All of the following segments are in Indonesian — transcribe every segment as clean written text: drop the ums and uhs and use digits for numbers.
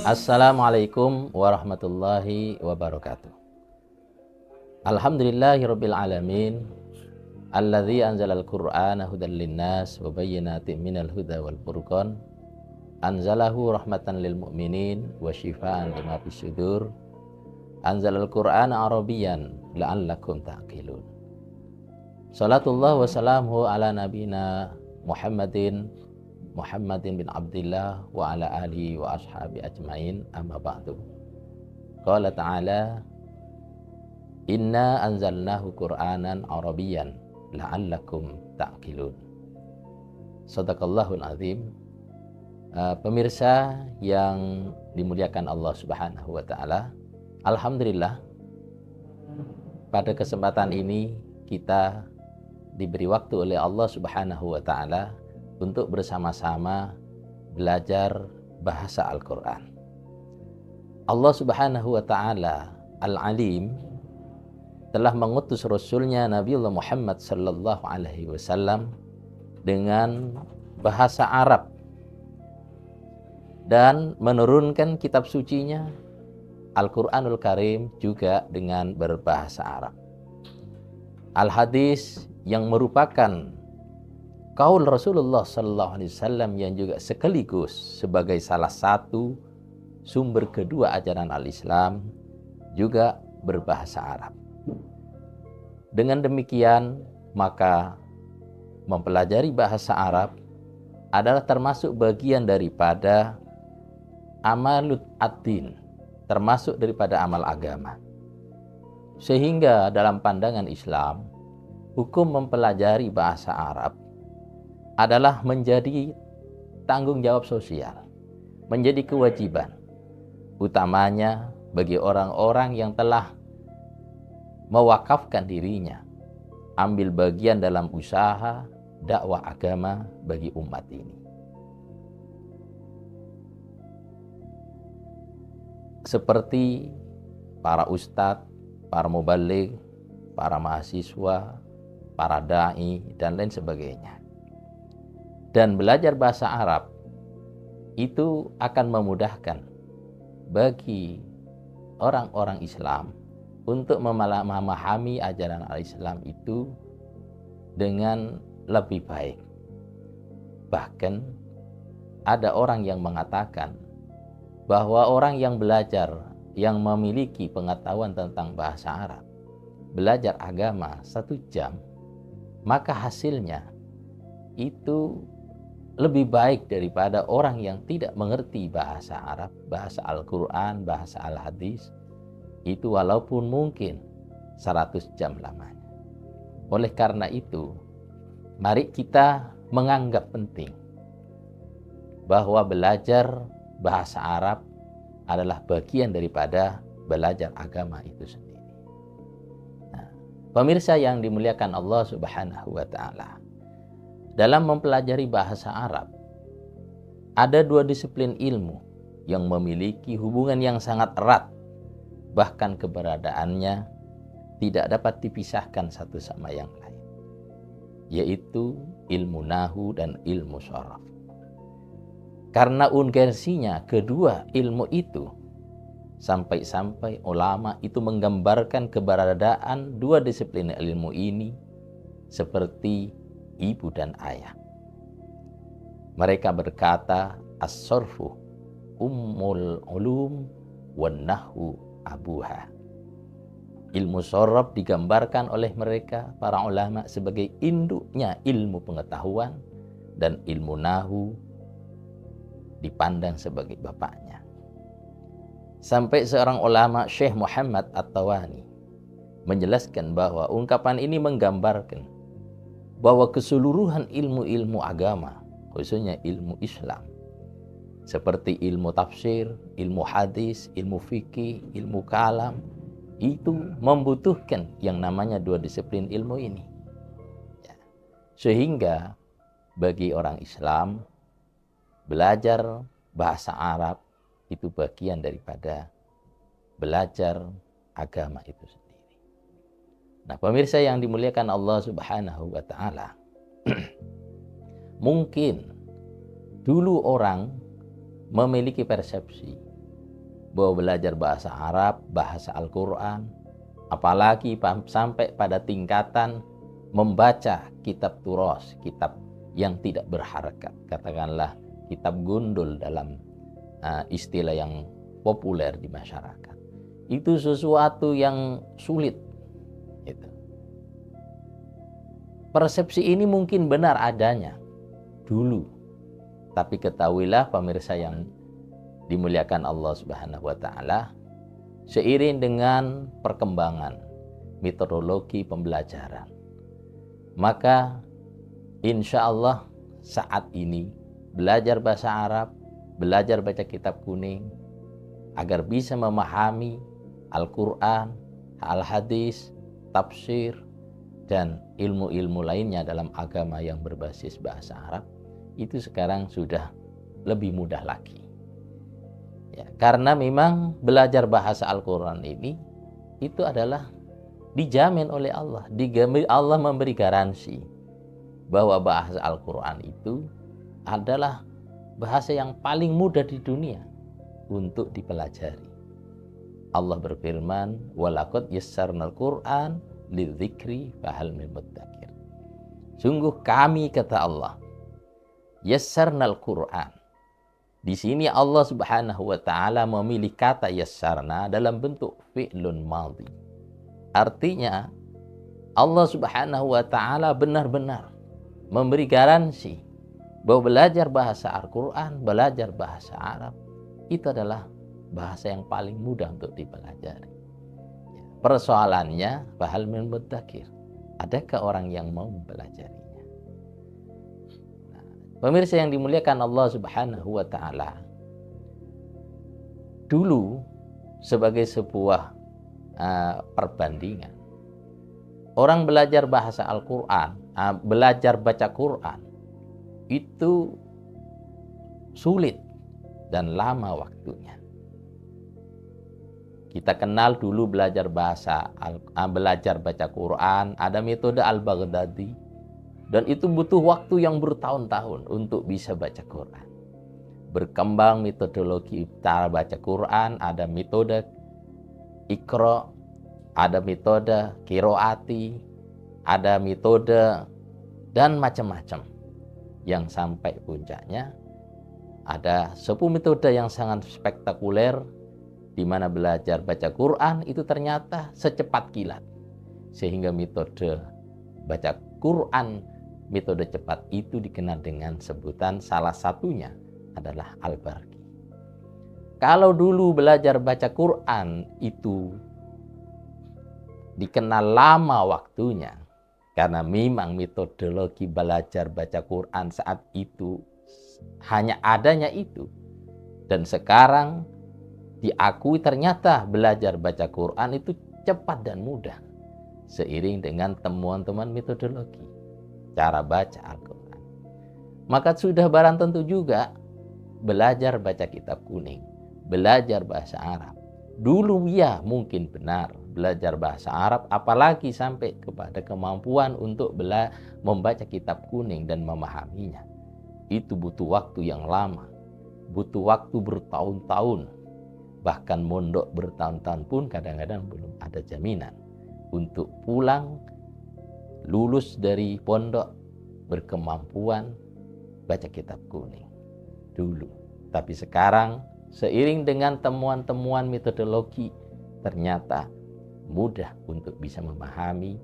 Assalamualaikum warahmatullahi wabarakatuh. Alhamdulillahirabbil alamin alladzi anzalal qur'ana hudal linnas wa bayyinatin minal huda wal furqan anzalahu rahmatan lil mu'minin wa shifaa'an lima fis sudur anzalal qur'ana arabiyyan la'allakum ta'qilun. Salatullah wa salamuhu ala nabina Muhammadin bin Abdillah wa ala alihi wa ashabi ajmain, amma ba'du. Qala ta'ala inna anzalnahu qur'anan arabiyyan la'allakum ta'qilun. Shadaqallahul azim. Pemirsa yang dimuliakan Allah Subhanahu wa taala, alhamdulillah pada kesempatan ini kita diberi waktu oleh Allah Subhanahu wa taala untuk bersama-sama belajar bahasa Al-Quran. Allah Subhanahu wa ta'ala Al-Alim telah mengutus Rasulnya Nabiullah Muhammad sallallahu alaihi wasallam dengan bahasa Arab dan menurunkan kitab sucinya Al-Quranul Karim juga dengan berbahasa Arab. Al-Hadis yang merupakan kaul Rasulullah sallallahu alaihi wasallam yang juga sekaligus sebagai salah satu sumber kedua ajaran al-Islam juga berbahasa Arab. Dengan demikian, maka mempelajari bahasa Arab adalah termasuk bagian daripada amalut ad-din, termasuk daripada amal agama. Sehingga dalam pandangan Islam, hukum mempelajari bahasa Arab adalah menjadi tanggung jawab sosial, menjadi kewajiban, utamanya bagi orang-orang yang telah mewakafkan dirinya, ambil bagian dalam usaha dakwah agama bagi umat ini. Seperti para ustadz, para mubaligh, para mahasiswa, para da'i, dan lain sebagainya. Dan belajar bahasa Arab itu akan memudahkan bagi orang-orang Islam untuk memahami ajaran al-Islam itu dengan lebih baik. Bahkan ada orang yang mengatakan bahwa orang yang belajar, yang memiliki pengetahuan tentang bahasa Arab, belajar agama 1 jam, maka hasilnya itu lebih baik daripada orang yang tidak mengerti bahasa Arab, bahasa Al-Quran, bahasa Al-Hadis, itu walaupun mungkin 100 jam lamanya. Oleh karena itu, mari kita menganggap penting bahwa belajar bahasa Arab adalah bagian daripada belajar agama itu sendiri. Nah, pemirsa yang dimuliakan Allah Subhanahu wa ta'ala, dalam mempelajari bahasa Arab, ada 2 disiplin ilmu yang memiliki hubungan yang sangat erat, bahkan keberadaannya tidak dapat dipisahkan satu sama yang lain, yaitu ilmu nahu dan ilmu sharaf. Karena urgensinya kedua ilmu itu, sampai-sampai ulama itu menggambarkan keberadaan 2 disiplin ilmu ini seperti ibu dan ayah. Mereka berkata, as-sarfu ummul ulum wan nahwu abuha. Ilmu sharaf digambarkan oleh mereka para ulama sebagai induknya ilmu pengetahuan, dan ilmu nahwu dipandang sebagai bapaknya. Sampai seorang ulama, Syekh Muhammad At-Tawani, menjelaskan bahwa ungkapan ini menggambarkan bahwa keseluruhan ilmu-ilmu agama, khususnya ilmu Islam, seperti ilmu tafsir, ilmu hadis, ilmu fikih, ilmu kalam, itu membutuhkan yang namanya 2 disiplin ilmu ini. Ya. Sehingga bagi orang Islam, belajar bahasa Arab itu bagian daripada belajar agama itu sendiri. Nah, pemirsa yang dimuliakan Allah Subhanahu wa ta'ala, mungkin dulu orang memiliki persepsi bahwa belajar bahasa Arab, bahasa Al-Quran, apalagi sampai pada tingkatan membaca kitab turos, kitab yang tidak berharkat, katakanlah kitab gundul dalam istilah yang populer di masyarakat. Itu sesuatu yang sulit. Gitu. Persepsi ini mungkin benar adanya dulu, tapi ketahuilah pemirsa yang dimuliakan Allah Subhanahu wa Ta'ala, seiring dengan perkembangan metodologi pembelajaran, maka insya Allah saat ini belajar bahasa Arab, belajar baca kitab kuning, agar bisa memahami Al-Quran, Al-Hadis, tafsir, dan ilmu-ilmu lainnya dalam agama yang berbasis bahasa Arab, itu sekarang sudah lebih mudah lagi. Ya, karena memang belajar bahasa Al-Quran ini itu adalah dijamin oleh Allah. Allah memberi garansi bahwa bahasa Al-Quran itu adalah bahasa yang paling mudah di dunia untuk dipelajari. Allah berfirman, "Walaqad yassarnal Qur'an lidzikri fahal min muddakir." Sungguh kami, kata Allah, yassarnal Qur'an. Di sini Allah Subhanahu wa Ta'ala memilih kata yassarna dalam bentuk fi'lun madhi. Artinya Allah Subhanahu wa Ta'ala benar-benar memberi garansi bahwa belajar bahasa Al-Quran, belajar bahasa Arab itu adalah bahasa yang paling mudah untuk dipelajari. Persoalannya, fahal min muddakir, adakah orang yang mau mempelajarinya? Pemirsa yang dimuliakan Allah Subhanahu wa Ta'ala, dulu sebagai sebuah perbandingan, orang belajar bahasa Al-Quran, belajar baca Quran itu sulit dan lama waktunya. Kita kenal dulu belajar baca Quran, ada metode Al-Baghdadi, dan itu butuh waktu yang bertahun-tahun untuk bisa baca Quran. Berkembang metodologi cara baca Quran, ada metode Iqra, ada metode Qiraati, ada metode dan macam-macam. Yang sampai puncaknya ada sebuah metode yang sangat spektakuler, di mana belajar baca Quran itu ternyata secepat kilat. Sehingga metode baca Quran, metode cepat itu dikenal dengan sebutan salah satunya adalah Al-Barqi. Kalau dulu belajar baca Quran itu dikenal lama waktunya, karena memang metodologi belajar baca Quran saat itu hanya adanya itu. Dan sekarang diakui ternyata belajar baca Quran itu cepat dan mudah, seiring dengan temuan-temuan metodologi cara baca Al-Quran. Maka sudah barang tentu juga belajar baca kitab kuning, belajar bahasa Arab. Dulu ya mungkin benar belajar bahasa Arab, apalagi sampai kepada kemampuan untuk membaca kitab kuning dan memahaminya. Itu butuh waktu yang lama, butuh waktu bertahun-tahun, bahkan mondok bertahun-tahun pun kadang-kadang belum ada jaminan untuk pulang lulus dari pondok berkemampuan baca kitab kuning dulu. Tapi sekarang seiring dengan temuan-temuan metodologi, ternyata mudah untuk bisa memahami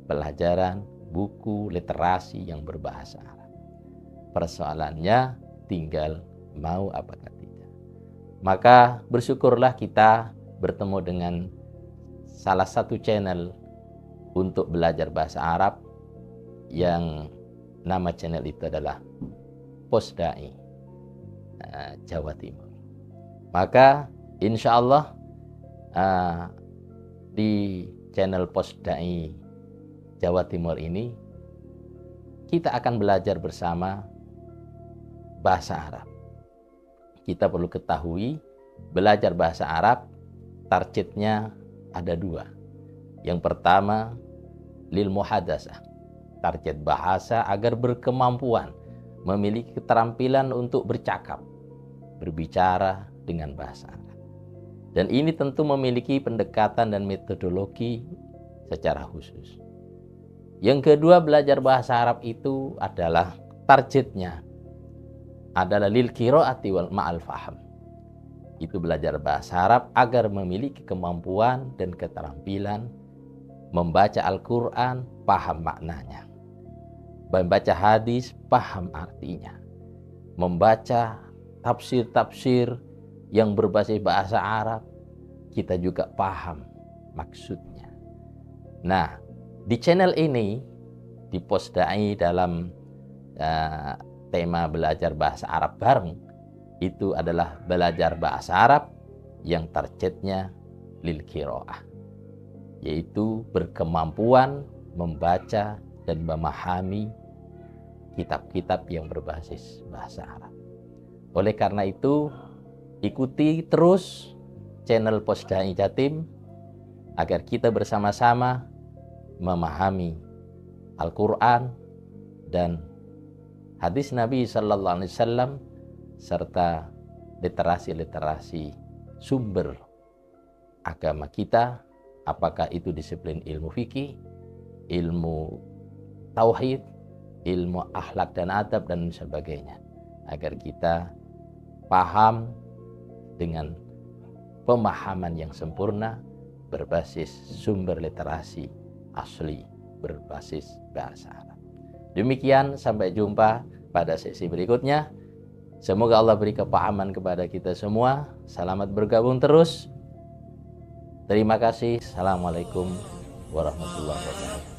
pelajaran buku literasi yang berbahasa Arab. Persoalannya tinggal mau apakah tidak. Maka bersyukurlah kita bertemu dengan salah satu channel untuk belajar bahasa Arab yang nama channel itu adalah Posdai Jawa Timur. Maka insya Allah di channel Posdai Jawa Timur ini kita akan belajar bersama bahasa Arab. Kita perlu ketahui belajar bahasa Arab targetnya ada dua. Yang pertama lil muhadasah, target bahasa agar berkemampuan memiliki keterampilan untuk bercakap, berbicara dengan bahasa Arab. Dan ini tentu memiliki pendekatan dan metodologi secara khusus. Yang kedua, belajar bahasa Arab itu adalah targetnya adalah lil qiraati wal ma'al faham. Itu belajar bahasa Arab agar memiliki kemampuan dan keterampilan membaca Al-Quran, paham maknanya. Membaca hadis, paham artinya. Membaca tafsir-tafsir yang berbasis bahasa Arab, kita juga paham maksudnya. Nah, di channel ini, di Postdai dalam tema belajar bahasa Arab bareng, itu adalah belajar bahasa Arab yang targetnya lil qiraah, yaitu berkemampuan membaca dan memahami kitab-kitab yang berbasis bahasa Arab. Oleh karena itu, ikuti terus channel Postdai Jatim agar kita bersama-sama memahami Al-Quran dan hadis Nabi Sallallahu Alaihi Wasallam serta literasi-literasi sumber agama kita, apakah itu disiplin ilmu fikih, ilmu tauhid, ilmu akhlak dan adab dan sebagainya, agar kita paham dengan pemahaman yang sempurna berbasis sumber literasi asli berbasis bahasa Arab. Demikian, sampai jumpa pada sesi berikutnya. Semoga Allah beri kepahaman kepada kita semua. Selamat bergabung terus. Terima kasih. Assalamualaikum warahmatullahi wabarakatuh.